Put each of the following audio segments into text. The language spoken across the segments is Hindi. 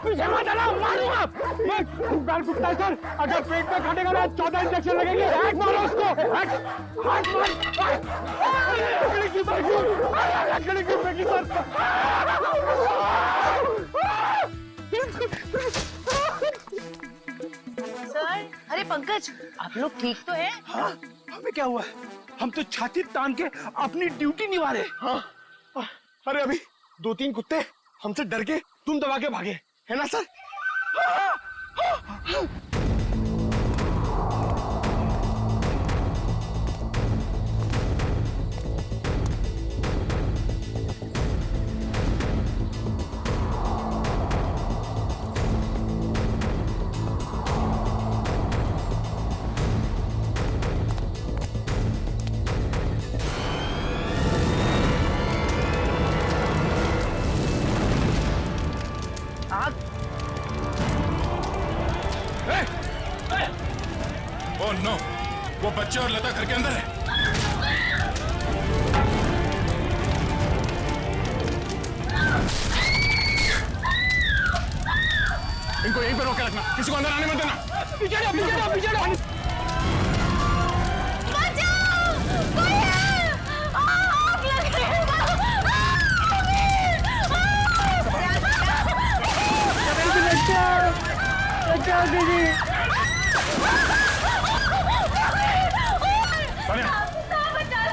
पीछे मत आना, मारूंगा। गाल कुत्ता है सर, अगर पेट में काटेगा ना 14 इंजेक्शन लगेंगे। मारो उसको, लकड़ी की बैगी, लकड़ी की बैगी सर। सर, अरे पंकज, आप लोग ठीक तो हैं? हाँ, हमें क्या हुआ है? हम तो छाती तान के अपनी ड्यूटी निभा रहे। हाँ, अरे अभी 2-3 कुत्ते हमसे डर के तुम दबा के भागे, है ना सर? ओह नो, वो बच्चे और लता घर के अंदर है। इनको यहीं पर रोक के रखना, किसी को अंदर आने मत देना। पीछे जाओ, पीछे जाओ, पीछे जाओ। बचाओ दीदी।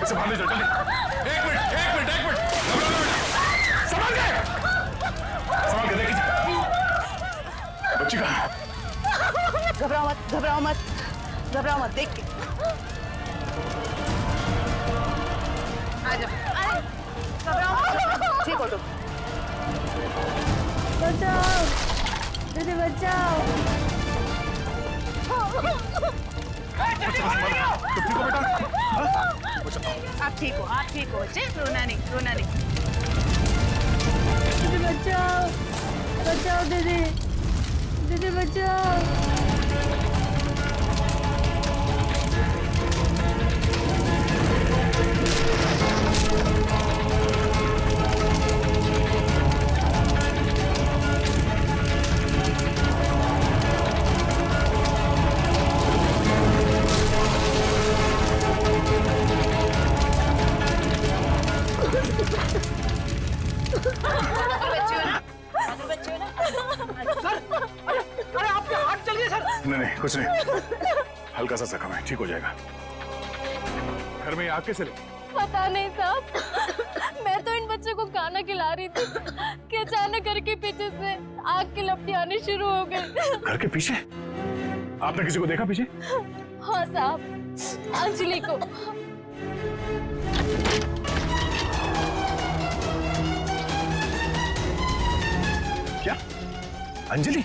इसे बांध दीजिए, जल्दी। एक मिनट। संभाल के देखिए। बच्ची कहाँ है? घबराओ मत, देख के। आ जाओ, घबराओ मत, ठीक हो तुम। बचाओ दीदी, बचाओ। आप ठीक हो बच्चे, रोना नहीं। दीदी बचाओ दीदी, बचाओ। नहीं, कुछ नहीं, हल्का सा जख्म है, ठीक हो जाएगा। घर में आग कैसे लगी? पता नहीं साहब, मैं तो इन बच्चों को खाना खिला रही थी कि अचानक घर के पीछे से आग की लपटें आनी शुरू हो गई। घर के पीछे? आपने किसी को देखा पीछे? हाँ साहब, अंजलि को। क्या? अंजलि?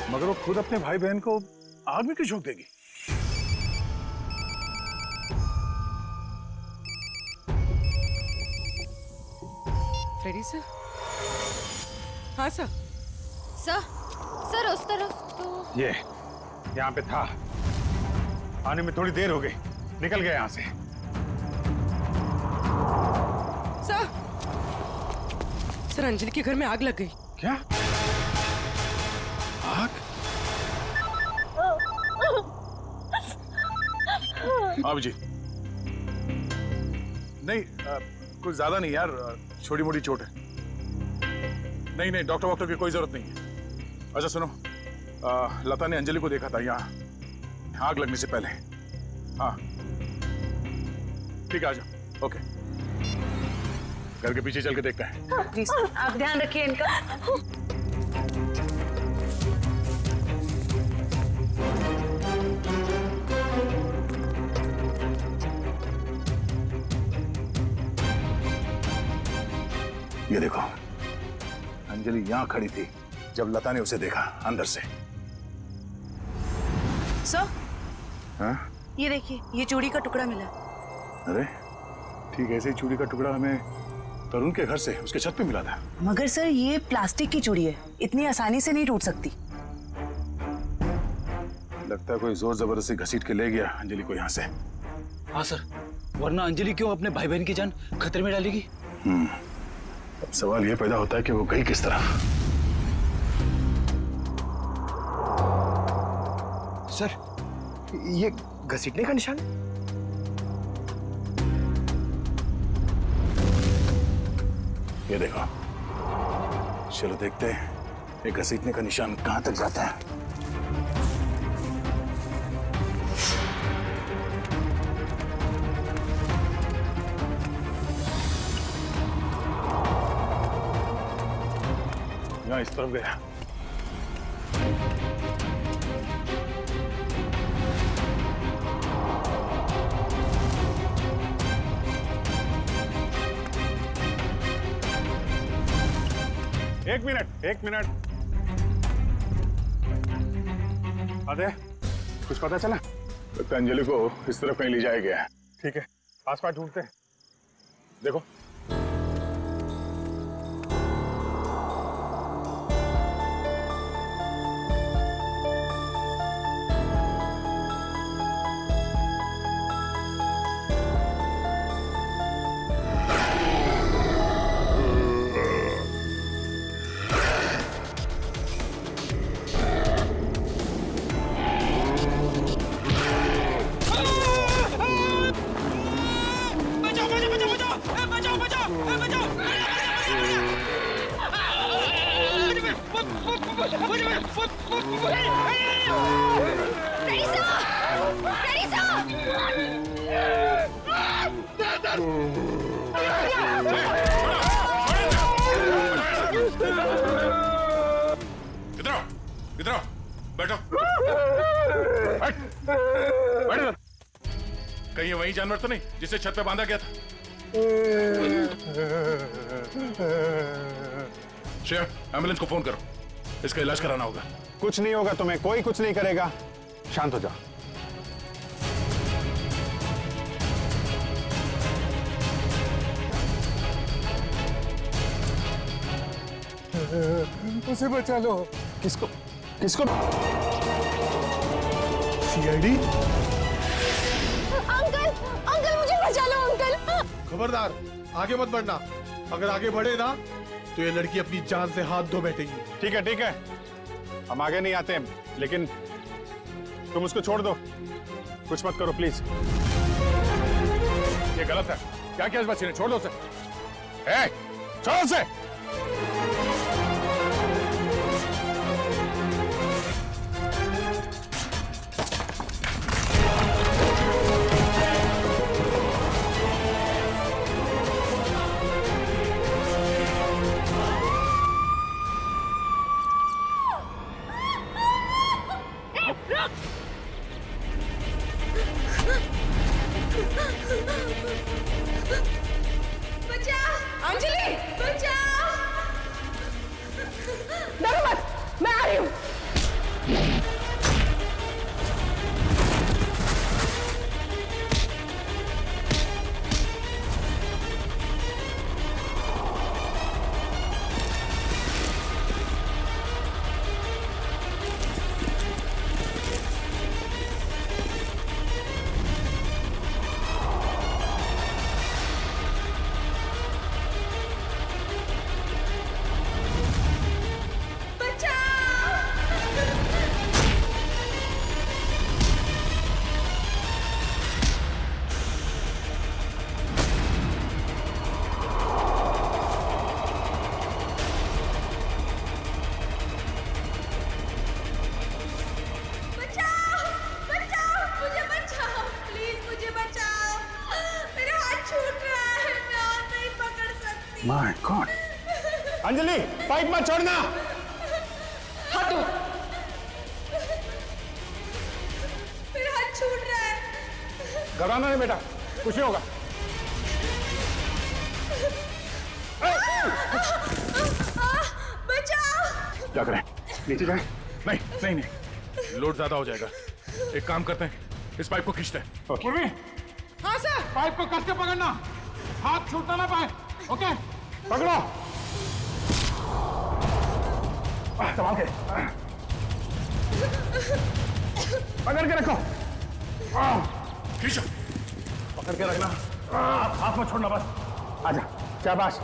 मगर वो खुद अपने भाई बहन को आग में क्यों झोंक देगी? Freddie sir? हाँ सर। सर उस तरफ तो ये यहाँ पे था, आने में थोड़ी देर हो गई, निकल गया यहाँ से। सर अंजलि के घर में आग लग गई। क्या? आग? जी नहीं, कुछ ज्यादा नहीं यार, छोटी मोटी चोट है। नहीं, डॉक्टर वॉक्टर की कोई जरूरत नहीं है। अच्छा सुनो, लता ने अंजलि को देखा था यहाँ आग लगने से पहले। हाँ ठीक है, आ जाओ। ओके, घर के पीछे चल के देखते हैं। प्लीज आप ध्यान रखिए इनका। ये देखो, अंजलि यहाँ खड़ी थी जब लता ने उसे देखा अंदर से। सर, हाँ? ये देखिए, ये चूड़ी का टुकड़ा मिला। अरे ठीक ऐसे ही चूड़ी का टुकड़ा हमें तरुण के घर से उसके छत पे मिला था। मगर सर ये प्लास्टिक की चूड़ी है, इतनी आसानी से नहीं टूट सकती। लगता है कोई जोर जबरदस्ती घसीट के ले गया अंजलि को यहाँ से। हाँ सर, वरना अंजलि क्यों अपने भाई बहन की जान खतरे में डालेगी? अब सवाल ये पैदा होता है कि वो गई किस तरफ। सर, ये घसीटने का निशान है? ये देखो, चलो देखते हैं ये घसीटने का निशान कहाँ तक जाता है। यहाँ इस तरफ गया। एक मिनट अरे कुछ पता चला? लगता है अंजलि को इस तरफ कहीं ले जाया गया है। ठीक है, आसपास ढूंढते हैं। देखो इधर आओ, बैठो। बैठ इधर। कहीं ये वही जानवर तो नहीं जिसे छत पे बांधा गया था? श्रेया, एम्बुलेंस को फोन करो, इसका इलाज कराना होगा। कुछ नहीं होगा तुम्हें, कोई कुछ नहीं करेगा। शांत हो जाओ। उसे बचा लो। किसको किसको? सीआईडी? अंकल, अंकल मुझे बचा लो अंकल। खबरदार, आगे मत बढ़ना। अगर आगे बढ़े ना तो ये लड़की अपनी जान से हाथ धो बैठेगी। ठीक है, हम आगे नहीं आते हैं, लेकिन तुम उसको छोड़ दो, कुछ मत करो प्लीज। ये गलत है। क्या किया इस बच्चे ने? छोड़ दो उसे। छोड़ो उसे। अंजलि, बचाओ! डरो मत, मैं आ रही हूँ। My God. अंजलि, पाइप मत छोड़ना। हाथ दो। मेरा हाथ छूट रहा है। घबराना नहीं बेटा, कुछ नहीं होगा। बचाओ! क्या करें? नीचे जाए? नहीं, लोड ज्यादा हो जाएगा। एक काम करते हैं, इस पाइप को खींचते हैं। हाँ सर। पाइप को कस के पकड़ना। हाथ छूटना ना पाए। ओके, पकड़ो। संभाल के, पकड़ के रखो। खींचो, पकड़ के रखना, हाथ मत छोड़ना बस। आजा, शाबाश।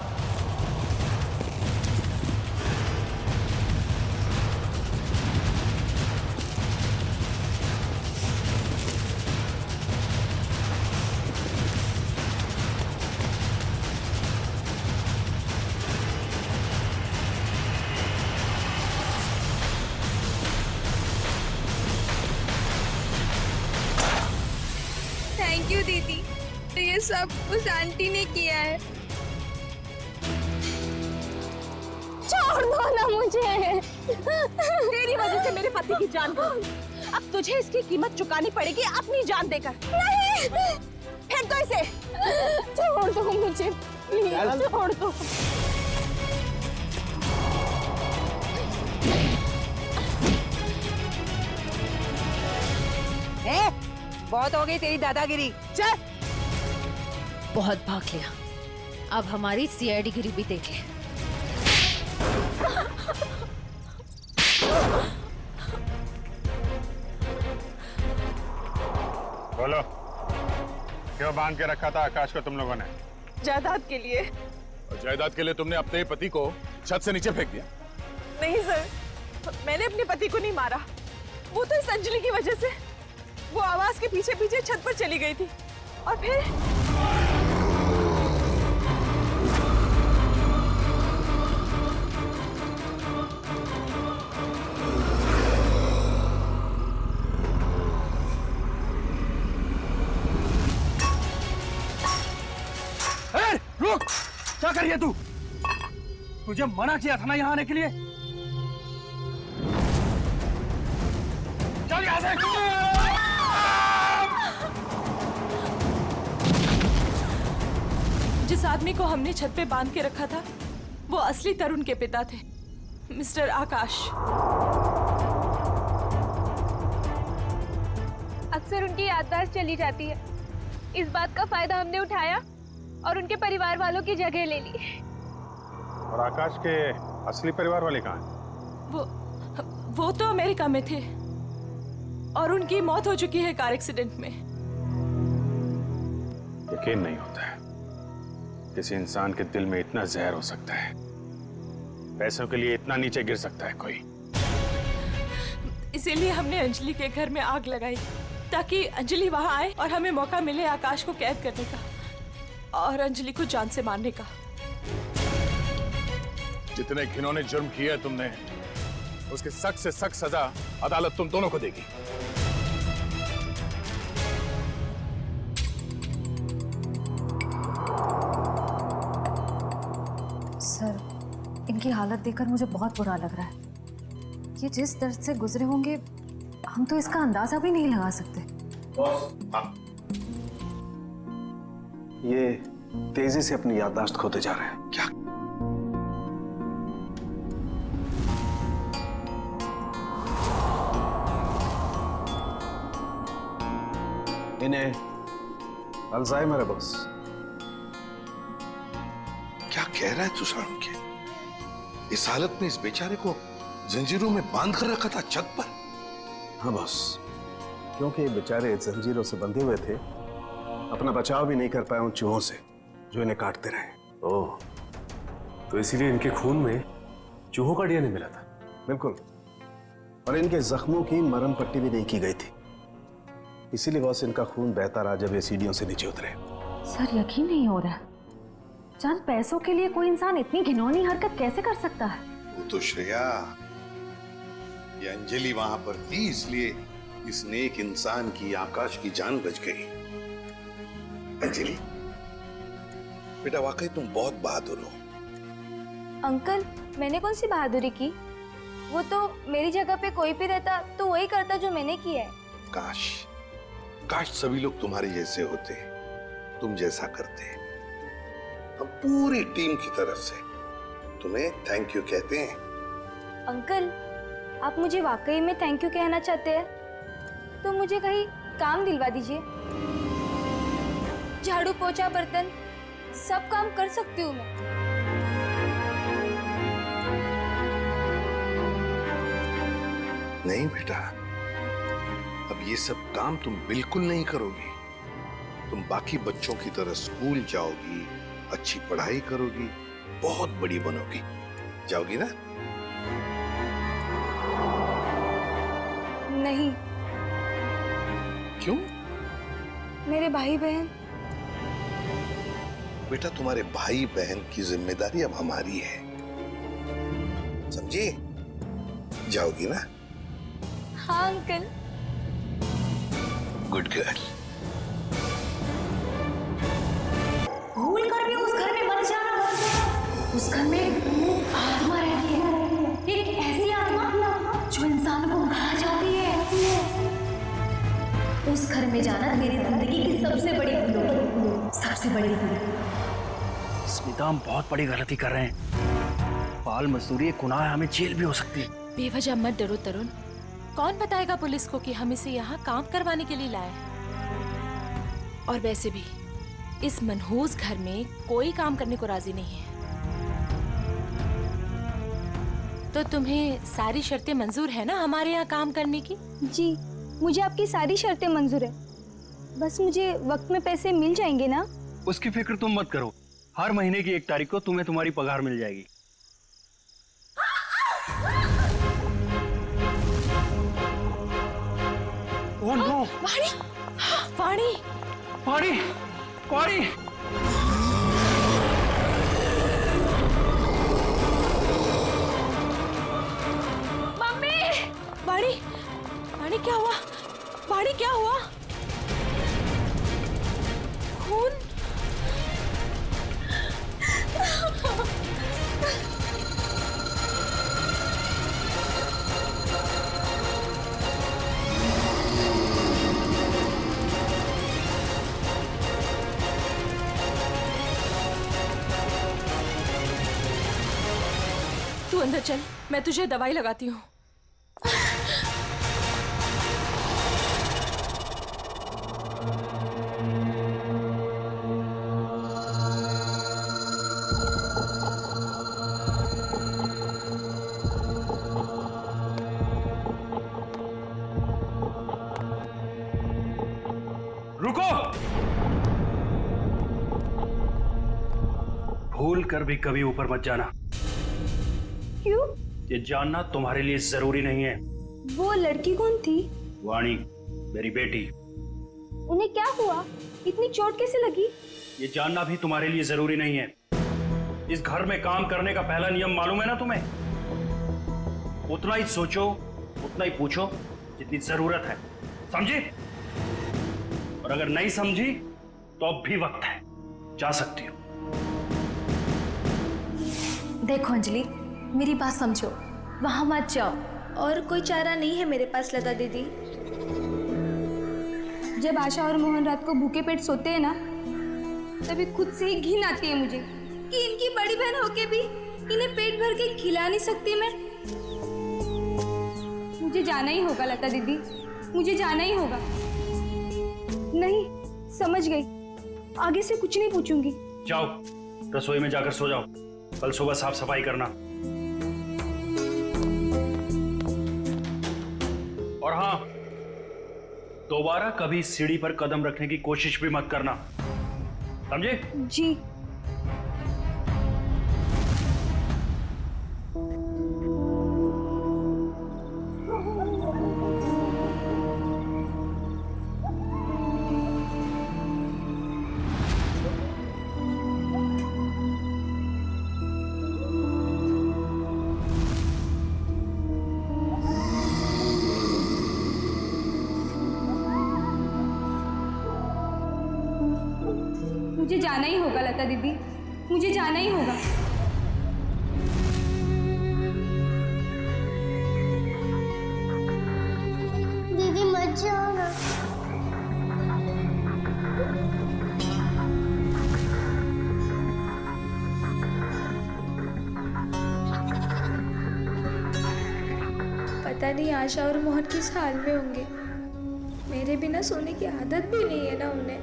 थैंक यू दीदी, तो ये सब उस आंटी ने किया है। छोड़ दो ना मुझे। तेरी वजह से मेरे पति की जान गई। अब तुझे इसकी कीमत चुकानी पड़ेगी अपनी जान देकर। नहीं, फेंक दो इसे। छोड़ दो मुझे प्लीज, छोड़ दो। बहुत हो गई तेरी दादागिरी, चल। बहुत भाग लिया, अब हमारी सीआईडी गिरी भी देख ले। बोलो, क्यों बांध के रखा था आकाश को तुम लोगों ने? जायदाद के लिए। और जायदाद के लिए तुमने अपने पति को छत से नीचे फेंक दिया? नहीं सर, मैंने अपने पति को नहीं मारा, वो तो इस अंजलि की वजह से वो आवाज के पीछे पीछे छत पर चली गई थी और फिर रुक, क्या कर रही है तू? तुझे मना किया था ना यहाँ आने के लिए। चल यहाँ से। जिस आदमी को हमने छत पे बांध के रखा था वो असली तरुण के पिता थे, मिस्टर आकाश। अक्सर उनकी याददाश्त चली जाती है। इस बात का फायदा हमने उठाया और उनके परिवार वालों की जगह ले ली। और आकाश के असली परिवार वाले कहाँ हैं? वो तो अमेरिका में थे और उनकी मौत हो चुकी है कार एक्सीडेंट में। यकीन नहीं होता है किसी इंसान के दिल में इतना जहर हो सकता है, पैसों के लिए इतना नीचे गिर सकता है कोई। इसीलिए हमने अंजलि के घर में आग लगाई ताकि अंजलि वहां आए और हमें मौका मिले आकाश को कैद करने का और अंजलि को जान से मारने का। जितने घिनौने जुर्म किए है तुमने, उसकी सख्त से सख्त सजा अदालत तुम दोनों को देगी। सर, इनकी हालत देखकर मुझे बहुत बुरा लग रहा है। ये जिस दर्द से गुजरे होंगे हम तो इसका अंदाजा भी नहीं लगा सकते। ये तेजी से अपनी याददाश्त खोते जा रहे हैं। क्या? इन्हें अल्जाइमर है बॉस। क्या कह रहा है तू सारुण? इस हालत में इस बेचारे को जंजीरों में बांध कर रखा था छत पर? हाँ बॉस, क्योंकि ये बेचारे जंजीरों से बंधे हुए थे, अपना बचाव भी नहीं कर पाए उन चूहों से जो इन्हें काटते रहे। ओह, तो इसीलिए इनके खून में चूहों का डीएनए मिला था? बिल्कुल, और इनके जख्मों की मरहम पट्टी भी नहीं की गई थी, इसीलिए बॉस इनका खून बहता रहा जब ये सीढ़ियों से नीचे उतरे। सर, यकीन नहीं हो रहा, चंद पैसों के लिए कोई इंसान इतनी घिनौनी हरकत कैसे कर सकता है? वो तो श्रेया, ये अंजलि वहां पर थी इसलिए इस नेक इंसान की, आकाश की जान बच गई। अंजलि बेटा, वाकई तुम बहुत बहादुर हो। अंकल, मैंने कौन सी बहादुरी की? वो तो मेरी जगह पे कोई भी रहता तो वही करता जो मैंने किया है। काश काश सभी लोग तुम्हारे जैसे होते, तुम जैसा करते। हम पूरी टीम की तरफ से तुम्हें थैंक यू कहते हैं। अंकल, आप मुझे वाकई में थैंक यू कहना चाहते हैं तो मुझे कहीं काम दिलवा दीजिए। झाड़ू पोछा बर्तन सब काम कर सकती हूँ मैं। नहीं बेटा, अब ये सब काम तुम बिल्कुल नहीं करोगी। तुम बाकी बच्चों की तरह स्कूल जाओगी, अच्छी पढ़ाई करोगी, बहुत बड़ी बनोगी। जाओगी ना? नहीं। क्यों? मेरे भाई बहन। बेटा, तुम्हारे भाई बहन की जिम्मेदारी अब हमारी है, समझी? जाओगी ना? हाँ अंकल। Good girl. भूल कर भी उस घर में मत जाना। उस घर में आत्मा रहती है, एक ऐसी आत्मा जो इंसान को खा जाती है। उस घर में जाना मेरी जिंदगी की सबसे बड़ी भूल, सबसे बड़ी भूल। स्मिता, हम बहुत बड़ी गलती कर रहे हैं। बाल मजदूरी एक गुनाह है, हमें जेल भी हो सकती है। बेवजह मत डरो तरुण। कौन बताएगा पुलिस को कि हम इसे यहाँ काम करवाने के लिए लाए हैं? और वैसे भी इस मनहूस घर में कोई काम करने को राजी नहीं है। तो तुम्हें सारी शर्तें मंजूर है ना हमारे यहाँ काम करने की? जी, मुझे आपकी सारी शर्तें मंजूर है। बस मुझे वक्त में पैसे मिल जाएंगे ना? उसकी फिक्र तुम मत करो। हर महीने की 1 तारीख को तुम्हें तुम्हारी पगार मिल जाएगी। Oh no! वाणी! वाणी! वाणी! वाणी! मम्मी! वाणी! वाणी क्या हुआ? वाणी क्या हुआ? खून? तू अंदर चल, मैं तुझे दवाई लगाती हूँ। रुको! भूल कर भी कभी ऊपर मत जाना। क्यों? ये जानना तुम्हारे लिए जरूरी नहीं है। वो लड़की कौन थी? वाणी, मेरी बेटी। उन्हें क्या हुआ? इतनी चोट कैसे लगी? ये जानना भी तुम्हारे लिए जरूरी नहीं है। इस घर में काम करने का पहला नियम मालूम है ना तुम्हें? उतना ही सोचो, उतना ही पूछो जितनी जरूरत है, समझी? और अगर नहीं समझी तो अब भी वक्त है, जा सकती हो। देखो अंजलि, मेरी बात समझो, वहां मत जाओ। और कोई चारा नहीं है मेरे पास लता दीदी। जब आशा और मोहन रात को भूखे पेट सोते हैं ना, तभी खुद से ही घिन आती है मुझे कि इनकी बड़ी बहन होके भी इन्हें पेट भर के खिला नहीं सकती मैं। मुझे जाना ही होगा लता दीदी, मुझे जाना ही होगा। नहीं, समझ गई, आगे से कुछ नहीं पूछूंगी। जाओ, रसोई में जाकर सो जाओ, कल सुबह साफ सफाई करना। और हाँ, दोबारा कभी सीढ़ी पर कदम रखने की कोशिश भी मत करना, समझे? जी। मुझे जाना ही होगा लता दीदी, मुझे जाना ही होगा। दीदी मत जाओ ना। पता नहीं आशा और मोहन किस हाल में होंगे। मेरे बिना सोने की आदत भी नहीं है ना उन्हें।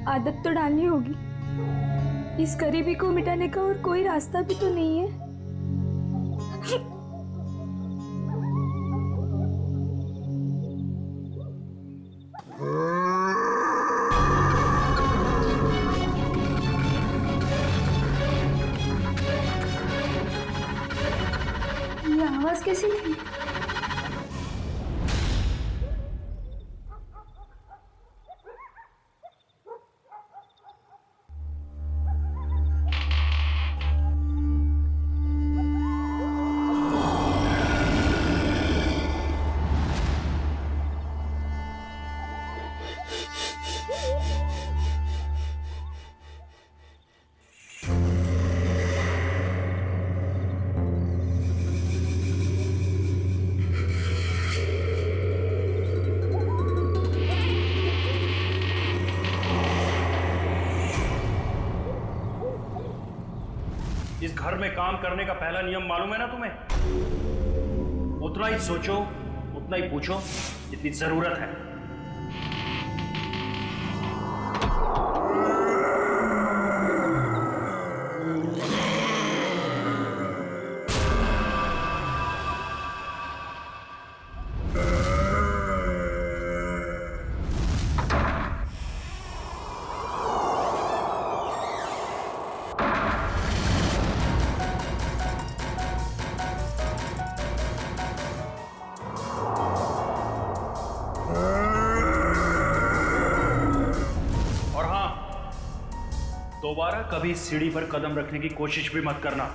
आदत तो डालनी होगी। इस गरीबी को मिटाने का और कोई रास्ता भी तो नहीं है। ये आवाज कैसी थी? इस घर में काम करने का पहला नियम मालूम है ना तुम्हें? उतना ही सोचो, उतना ही पूछो जितनी जरूरत है। दोबारा कभी सीढ़ी पर कदम रखने की कोशिश भी मत करना।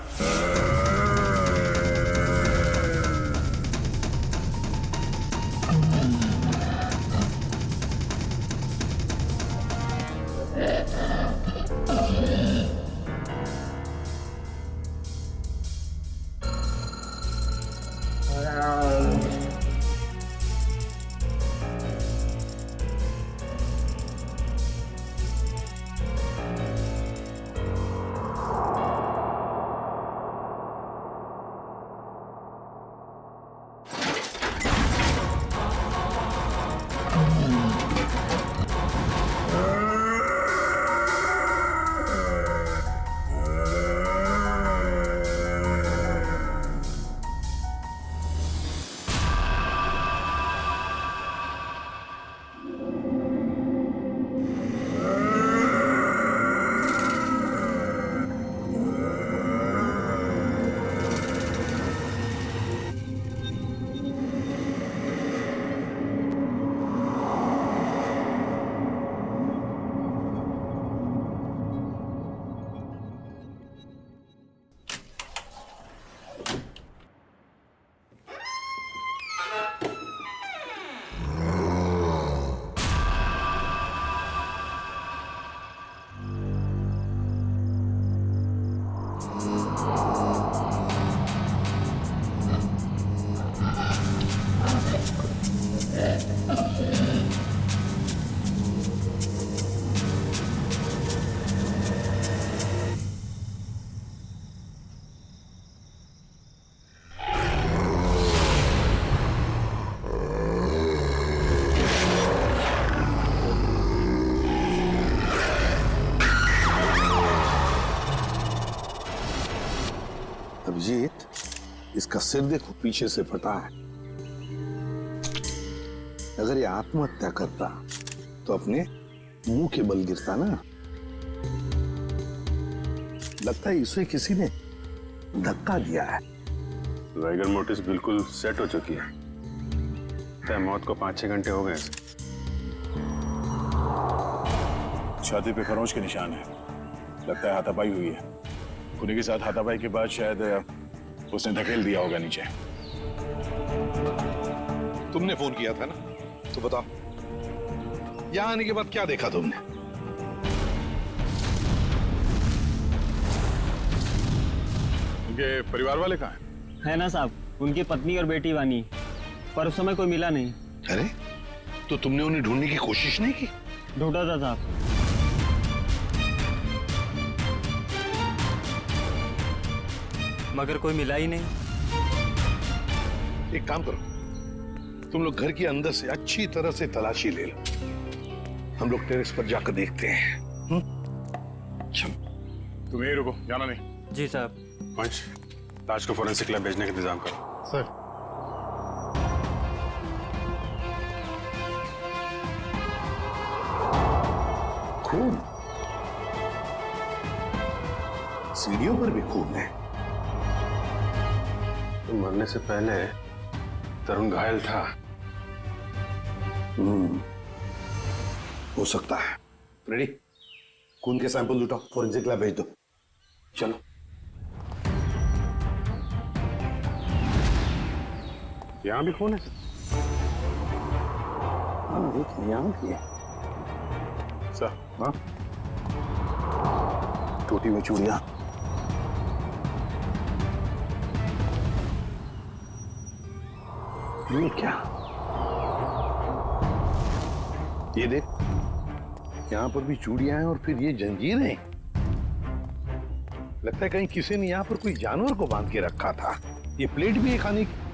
अभिजीत, इसका सिर देखो, पीछे से फटा है। अगर ये आत्महत्या करता तो अपने मुंह के बल गिरता ना। लगता है इसे किसी ने धक्का दिया है। वाइगर मोटिस बिल्कुल सेट हो चुकी है। तय मौत को 5-6 घंटे हो गए। छाती पे खरोंच के निशान है। लगता है हाथापाई हुई है। खुनी के साथ हाथापाई के बाद शायद उसने धकेल दिया होगा नीचे। तुमने फोन किया था ना, तो बताओ यहां आने के बाद क्या देखा तुमने? उनके परिवार वाले कहाँ हैं? है ना साहब, उनकी पत्नी और बेटी वानी, पर उस समय कोई मिला नहीं। अरे तो तुमने उन्हें ढूंढने की कोशिश नहीं की? ढूंढा था साहब, मगर कोई मिला ही नहीं। एक काम करो, तुम लोग घर के अंदर से अच्छी तरह से तलाशी ले लो। हम लोग टेरेस पर जाकर देखते हैं। चल। तुम यही रुको, जाना नहीं। जी साहब। पंच, लाश को फोरेंसिक लैब भेजने का इंतजाम करो। सर। खून, सीढ़ियों पर भी खून है। तो मरने से पहले तरुण घायल था। हो सकता है। रेडी, खून के सैंपल उठाओ, फोरेंसिक लैब भेज दो। चलो। यहाँ भी खून है? हाँ, देखिए यहाँ भी है। सर, हाँ, टूटी हुई चूड़ियां। ये क्या? ये देख, यहाँ पर भी चूड़ियां हैं और फिर ये जंजीरें। लगता है कहीं किसी ने यहाँ पर कोई जानवर को बांध के रखा था। ये प्लेट भी है खाने की।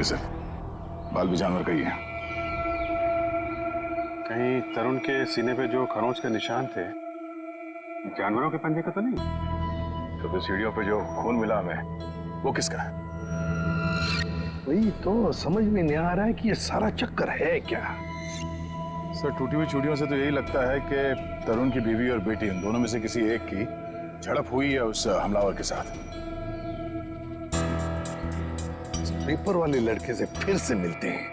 सर, बाल भी जानवर का ही है। कहीं तरुण के सीने पे जो खरोंच के निशान थे, जानवरों के पंजे का तो नहीं? तो फिर सीढ़ियों पे जो खून मिला हमें, वो किसका है? वही तो समझ में नहीं आ रहा है कि ये सारा चक्कर है क्या। सर, टूटी हुई चूड़ियों से तो यही लगता है कि तरुण की बीवी और बेटी, इन दोनों में से किसी एक की झड़प हुई है उस हमलावर के साथ। पेपर वाले लड़के से फिर से मिलते हैं।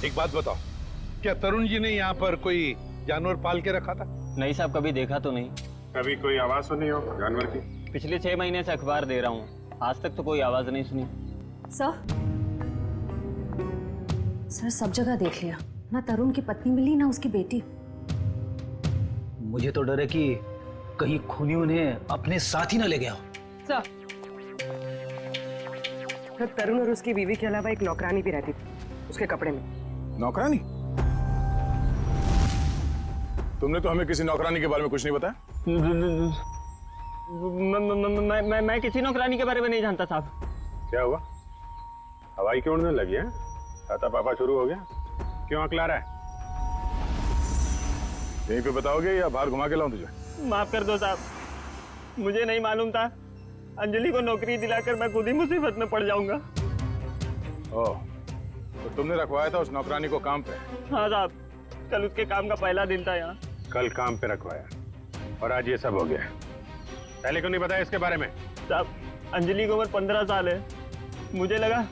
एक बात बताओ, क्या तरुण जी ने यहाँ पर कोई जानवर पाल के रखा था? नहीं साहब, कभी देखा तो नहीं। कभी कोई आवाज सुनी हो जानवर की? पिछले 6 महीने से अखबार दे रहा हूँ, आज तक तो कोई आवाज नहीं सुनी। सर सब जगह देख लिया, ना तरुण की पत्नी मिली ना उसकी बेटी। मुझे तो डर है कि कहीं खूनी उन्हें अपने साथ ही ना ले गया हो। सर, तरुण और उसकी बीवी के अलावा एक नौकरानी भी रहती थी उसके कपड़े में। नौकरानी? तुमने तो हमें किसी नौकरानी के बारे में कुछ नहीं बताया। मैं किसी नौकरानी के बारे में नहीं जानता साहब। क्या हुआ? हवाई क्यों उड़ने लगी है? खाता पापा शुरू हो गया? क्यों अकला रहा है? यहीं पे बताओगे या बाहर घुमा के लाऊं तुझे? माफ कर दो साहब, मुझे नहीं मालूम था। अंजलि को नौकरी दिलाकर मैं खुद ही मुसीबत में पड़ जाऊंगा। ओह, तो तुमने रखवाया था उस नौकरानी को काम पे? हाँ साहब, कल उसके काम का पहला दिन था यहाँ। कल काम पे रखवाया और आज ये सब हो गया। पहले क्यों नहीं बताया इसके बारे में? साहब, अंजलि की उम्र 15 साल है। मुझे लगा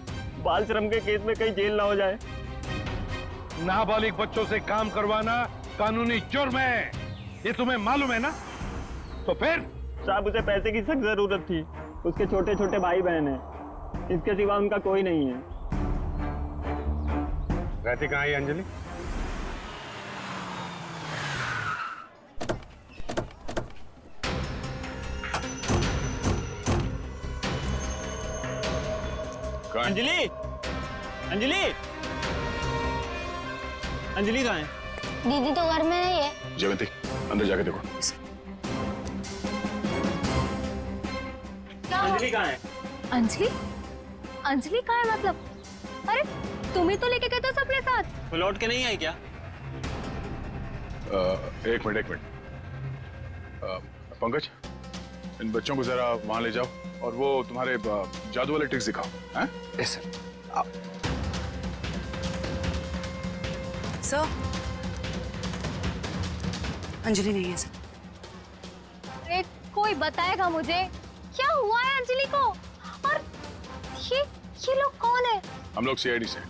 बाल श्रम के केस में कहीं जेल ना हो जाए। नाबालिग बच्चों से काम करवाना कानूनी जुर्म है, ये तुम्हें मालूम है ना? तो फिर? साहब, उसे पैसे की सख्त जरूरत थी। उसके छोटे छोटे भाई बहन हैं, इसके सिवा उनका कोई नहीं है। रहती कहाँ है अंजलि? अंजलि, अंजलि, अंजलि कहाँ है? दीदी तो घर में नहीं है। जयवंती, अंदर जाके देखो। अंजलि कहाँ है? अंजलि? अंजलि कहाँ है मतलब? अरे तुम ही तो लेके गए थे सबके साथ। वो लौट के नहीं आई क्या? एक मिनट। पंकज, इन बच्चों को जरा वहां ले जाओ और वो तुम्हारे जादू वाले ट्रिक्स दिखाओ। हैं? सर, सर, अंजलि नहीं है सर। अरे कोई बताएगा मुझे क्या हुआ है अंजलि को? और ये लोग कौन है? हम लोग सीआईडी से।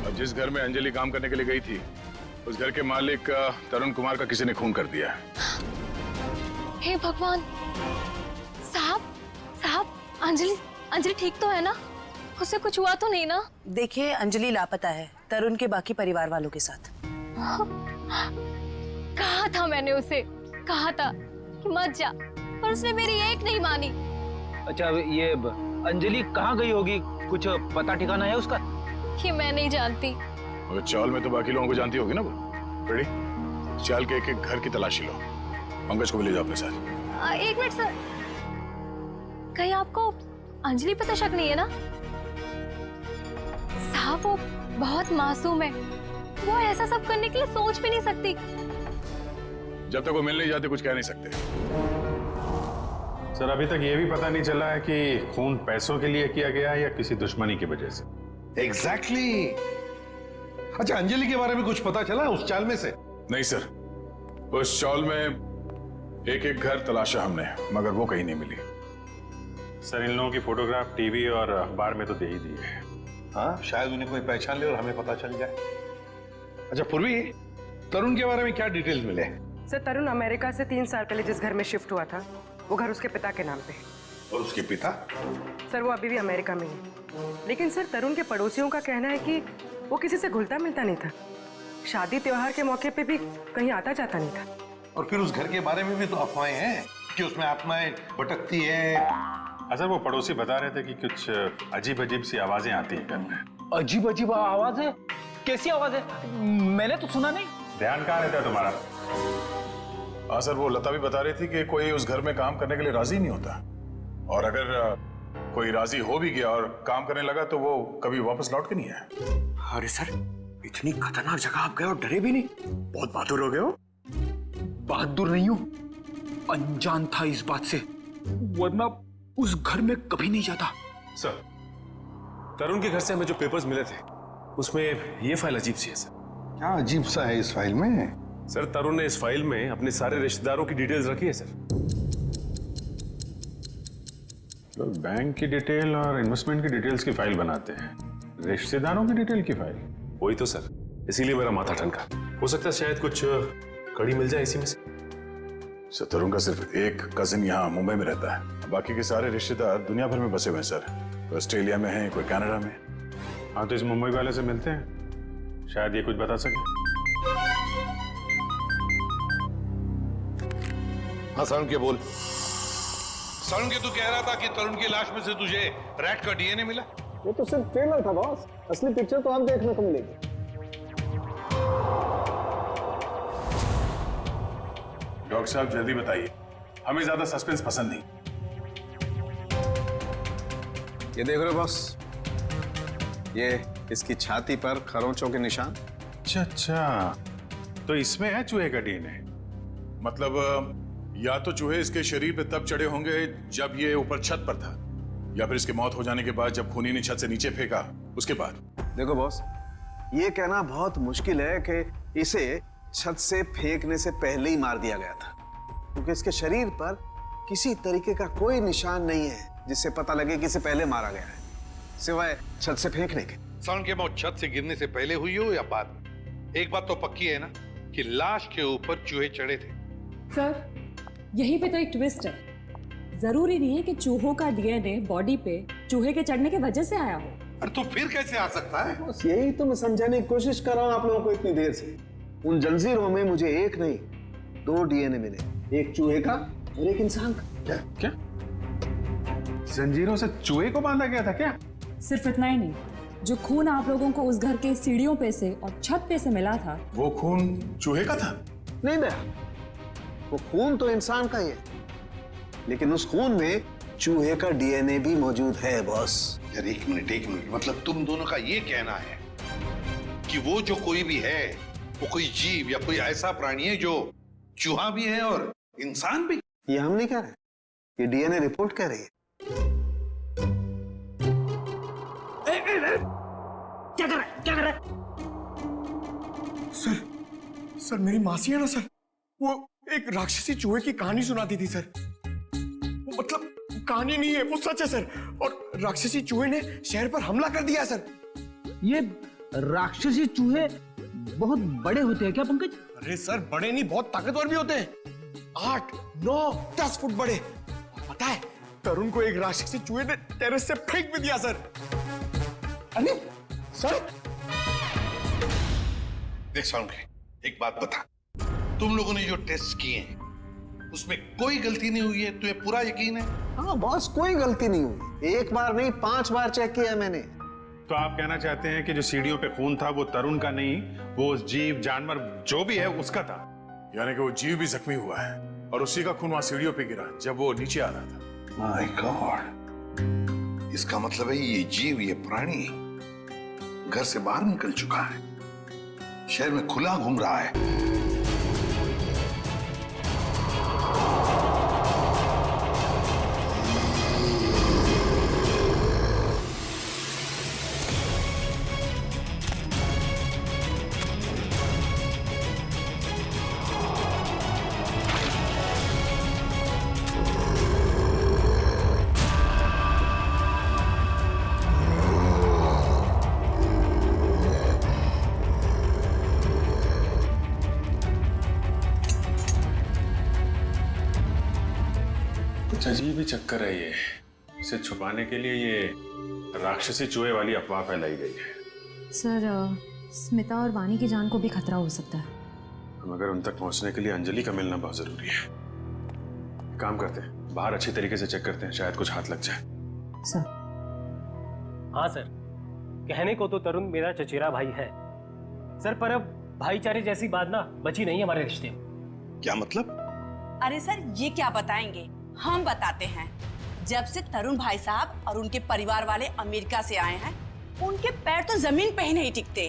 और जिस घर में अंजलि काम करने के लिए गई थी, उस घर के मालिक तरुण कुमार का किसी ने खून कर दिया है। हे भगवान! साहब, अंजलि ठीक तो है ना? उसे कुछ हुआ तो नहीं ना? देखिए, अंजलि लापता है तरुण के बाकी परिवार वालों के साथ। कहा था मैंने उसे, कहा था कि मत जा, पर उसने मेरी एक नहीं मानी। अच्छा, ये अंजलि कहाँ गई होगी? कुछ पता ठिकाना है उसका? ये मैं नहीं जानती। मगर चाल में तो बाकी लोगों को जानती होगी ना वो। रेडी? चाल के एक एक घर की तलाशी लो। पंकज को भी ले जाओ अपने साथ। एक मिनट सर, कहीं आपको अंजलि पे तो शक नहीं है ना? साहब वो बहुत मासूम है, वो ऐसा सब करने के लिए सोच भी नहीं सकती। जब तक वो मिल नहीं जाते कुछ कह नहीं सकते। सर, अभी तक ये भी पता नहीं चला है कि खून पैसों के लिए किया गया है या किसी दुश्मनी की वजह से। एग्जैक्टली। अच्छा, अंजलि के बारे में कुछ पता चला उस चाल में से? नहीं सर, उस चाल में एक एक घर तलाशा हमने, मगर वो कहीं नहीं मिली। सर, इन लोगों की फोटोग्राफ टीवी और अखबार में तो दे ही दी है। हाँ, शायद उन्हें कोई पहचान ले और हमें पता चल जाए। अच्छा पूर्वी, तरुण के बारे में क्या डिटेल्स मिले? सर, तरुण अमेरिका से 3 साल पहले जिस घर में शिफ्ट हुआ था, वो घर उसके पिता के नाम पे है। और उसके पिता? सर, वो अभी भी अमेरिका में है। लेकिन सर, तरुण के पड़ोसियों का कहना है कि वो किसी से घुलता मिलता नहीं था। शादी त्योहार के मौके पे भी कहीं आता जाता नहीं था। और फिर उस घर के बारे में भी तो अफवाहें हैं कि उसमें आत्माएं भटकती हैं। अच्छा, वो पड़ोसी बता रहे थे कि कुछ अजीब अजीब सी आवाजें आती हैं घर में। अजीब अजीब आवाज है? कैसी आवाज है? मैंने तो सुना नहीं। ध्यान कहाँ रहता है तुम्हारा? हाँ सर, वो लता भी बता रही थी कि कोई उस घर में काम करने के लिए राजी नहीं होता, और अगर कोई राजी हो भी गया और काम करने लगा तो वो कभी वापस लौट के नहीं आया। अरे सर, इतनी खतरनाक जगह आप गए और डरे भी नहीं? बहुत बहादुर हो गए हो। बहादुर नहीं हूं, अनजान था इस बात से, वरना उस घर में कभी नहीं जाता। सर, तरुण के घर से हमें जो पेपर्स मिले थे उसमें ये फाइल अजीब सी है सर। क्या अजीब सा है इस फाइल में? सर, तरुण ने इस फाइल में अपने सारे रिश्तेदारों की डिटेल्स रखी है सर। लोग बैंक की डिटेल और इन्वेस्टमेंट की डिटेल्स की फाइल बनाते हैं, रिश्तेदारों की डिटेल की फाइल? वही तो सर, इसीलिए मेरा माथा ठनका। हो सकता है शायद कुछ कड़ी मिल जाए इसी में से। सर, तरुण का सिर्फ एक कजिन यहाँ मुंबई में रहता है, बाकी के सारे रिश्तेदार दुनिया भर में बसे हुए हैं सर। कोई ऑस्ट्रेलिया में है, कोई कनाडा में। हाँ, तो इस मुंबई वाले से मिलते हैं, शायद ये कुछ बता सके। हाँ सारुण के बोल। सारुण के तू कह रहा था कि तरुण की लाश में से तुझे रैट का डीएनए मिला? वो तो सिर्फ ट्रेलर था बॉस, असली पिक्चर तो आप देखने को मिलेगी। डॉक्टर साहब जल्दी बताइए, हमें ज्यादा सस्पेंस पसंद नहीं। ये देख रहे हो बॉस, ये इसकी छाती पर खरोंचों के निशान। अच्छा, तो इसमें है चूहे का डीएनए? मतलब या तो चूहे इसके शरीर पे तब चढ़े होंगे जब ये ऊपर छत पर था, या फिर इसके मौत हो जाने के बाद जब खूनी ने छत से नीचे फेंका उसके बाद। देखो बॉस, ये कहना बहुत मुश्किल है कि इसे छत से फेंकने से पहले ही मार दिया गया था, क्योंकि इसके शरीर पर किसी तरीके का कोई निशान नहीं है जिससे पता लगे कि इसे पहले मारा गया है, सिवाय छत से फेंकने के। सारुण की मौत छत से गिरने से पहले हुई हो या बाद? एक बात तो पक्की है ना कि लाश के ऊपर चूहे चढ़े थे। सर, यहीं पे तो एक ट्विस्ट है। जरूरी नहीं है कि चूहों का डीएनए बॉडी पे चूहे के चढ़ने की वजह से आया हो। अरे तो फिर कैसे आ सकता है? बस यही तो मैं समझाने की कोशिश कर रहा हूं आप लोगों को इतनी देर से। उन जंजीरों में मुझे एक नहीं 2 डीएनए मिले, एक चूहे का और एक इंसान का। क्या जंजीरों से चूहे को बांधा गया था क्या? सिर्फ इतना ही नहीं, जो खून आप लोगों को उस घर के सीढ़ियों पे से और छत पे से मिला था, वो खून चूहे का था? नहीं भैया, वो खून तो इंसान का ही है, लेकिन उस खून में चूहे का डीएनए भी मौजूद है बॉस। यार एक मिनट, मतलब तुम दोनों का ये कहना है कि वो जो कोई भी है वो कोई जीव या कोई ऐसा प्राणी है जो चूहा भी है और इंसान भी? ये हम नहीं कह रहे, ये डीएनए रिपोर्ट कह रही है। क्या कर रहा है? सर मेरी मासी है ना सर, वो एक राक्षसी चूहे की कहानी सुनाती थी सर। वो मतलब कहानी नहीं है, वो सच है सर। और राक्षसी चूहे ने शहर पर हमला कर दिया सर। ये राक्षसी चूहे बहुत बड़े होते हैं क्या पंकज? अरे सर, बड़े नहीं, बहुत ताकतवर भी होते हैं। 8, 9, 10 फुट बड़े। पता है, तरुण को एक राक्षसी चूहे ने टेरेस से फेंक भी दिया सर। अरे सर, देख साउंड, एक बात बता, तुम लोगों ने जो टेस्ट किए हैं उसमें कोई गलती नहीं हुई है? तुम्हें पूरा यकीन है? हाँ बॉस, कोई गलती नहीं हुई। एक बार नहीं 5 बार चेक किया मैंने। तो आप कहना चाहते हैं कि जो सीढ़ियों पे खून था वो तरुण का नहीं, वो जीव जानवर जो भी है उसका था? यानी कि वो जीव भी जख्मी हुआ है और उसी का खून वहां सीढ़ियों पे गिरा जब वो नीचे आ रहा था। माय गॉड, इसका मतलब है ये जीव, ये प्राणी घर से बाहर निकल चुका है, शहर में खुला घूम रहा है। कुछ अजीब ही चक्कर है ये। इसे छुपाने के लिए ये राक्षसी चूहे वाली अफवाह फैलाई गई है। सर, स्मिता और वानी की जान को भी खतरा हो सकता है। मगर उन तक पहुंचने के लिए अंजलि का मिलना बहुत जरूरी है। काम करते हैं, बाहर अच्छी तरीके से चेक करते हैं, शायद कुछ हाथ लग जाए। सर। हाँ सर, कहने को तो तरुण मेरा चचेरा भाई है सर, पर अब भाईचारे जैसी बात ना बची नहीं हमारे रिश्ते में। क्या मतलब? अरे सर, ये क्या बताएंगे, हम बताते हैं। जब से तरुण भाई साहब और उनके परिवार वाले अमेरिका से आए हैं, उनके पैर तो जमीन पे ही नहीं टिकते।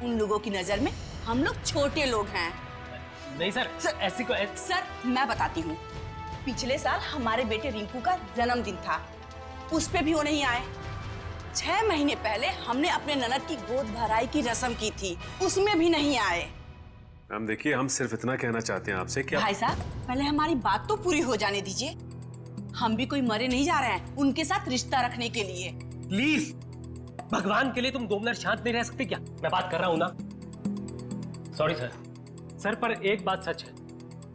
उन लोगों की नजर में हम लोग छोटे लोग हैं। नहीं सर, ऐसी को सर, मैं बताती हूँ। पिछले साल हमारे बेटे रिंकू का जन्मदिन था, उस पे भी वो नहीं आए। 6 महीने पहले हमने अपने ननद की गोद भराई की रस्म की थी, उसमें भी नहीं आए। मैम देखिए, हम सिर्फ इतना कहना चाहते हैं आपसे कि भाई साहब, पहले हमारी बात तो पूरी हो जाने दीजिए। हम भी कोई मरे नहीं जा रहे हैं उनके साथ रिश्ता रखने के लिए। प्लीज, भगवान के लिए तुम 2 मिनट शांत नहीं रह सकते क्या? मैं बात कर रहा हूँ ना। सॉरी सर, पर एक बात सच है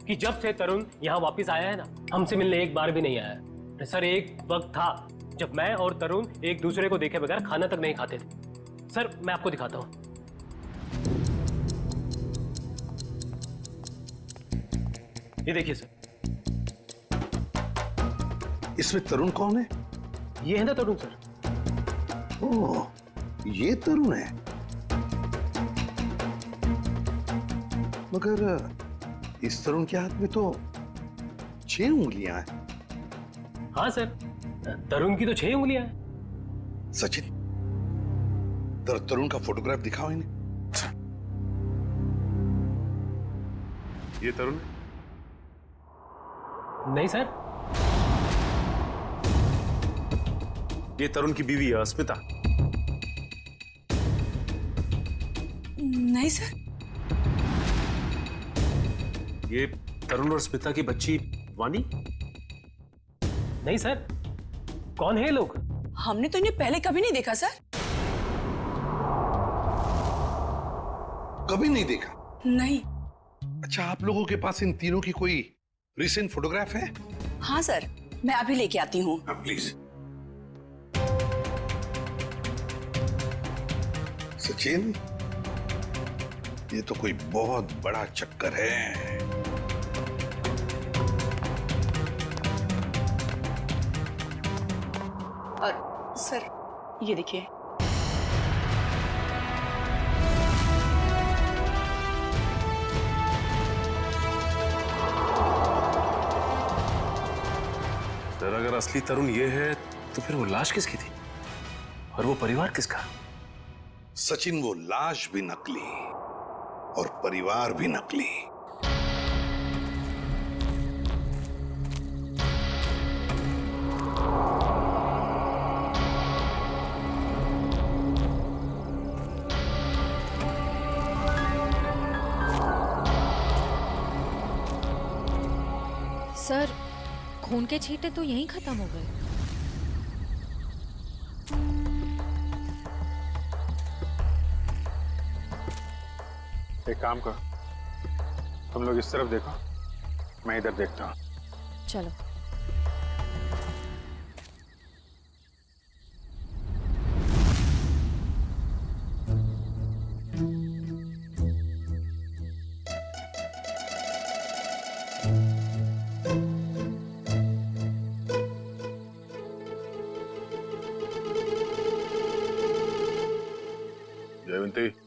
कि जब से तरुण यहाँ वापस आया है ना, हमसे मिलने एक बार भी नहीं आया है। सर, एक वक्त था जब मैं और तरुण एक दूसरे को देखे बगैर खाना तक नहीं खाते थे। सर, मैं आपको दिखाता हूँ। ये देखिए सर। इसमें तरुण कौन है? ये है ना तरुण सर। ओह, ये तरुण है। मगर इस तरुण के हाथ में तो 6 उंगलियां हैं। हाँ सर, तरुण की तो 6 उंगलियां हैं। सचिन, तरुण का फोटोग्राफ दिखाओ इन्हें। ये तरुण? नहीं सर। ये तरुण की बीवी है स्मिता। नहीं सर। ये तरुण और स्मिता की बच्ची वानी? नहीं सर। कौन है ये लोग? हमने तो इन्हें पहले कभी नहीं देखा सर। कभी नहीं देखा? नहीं। अच्छा, आप लोगों के पास इन तीनों की कोई रिसेंट फोटोग्राफ है? हाँ सर, मैं अभी लेके आती हूँ। प्लीज। सचिन, ये तो कोई बहुत बड़ा चक्कर है। और सर, ये देखिए। सर, अगर असली तरुण ये है तो फिर वो लाश किसकी थी और वो परिवार किसका? सचिन, वो लाश भी नकली और परिवार भी नकली। सर, खून के छींटे तो यहीं खत्म हो गए। एक काम करो, तुम लोग इस तरफ देखो, मैं इधर देखता हूँ। चलो। जयंती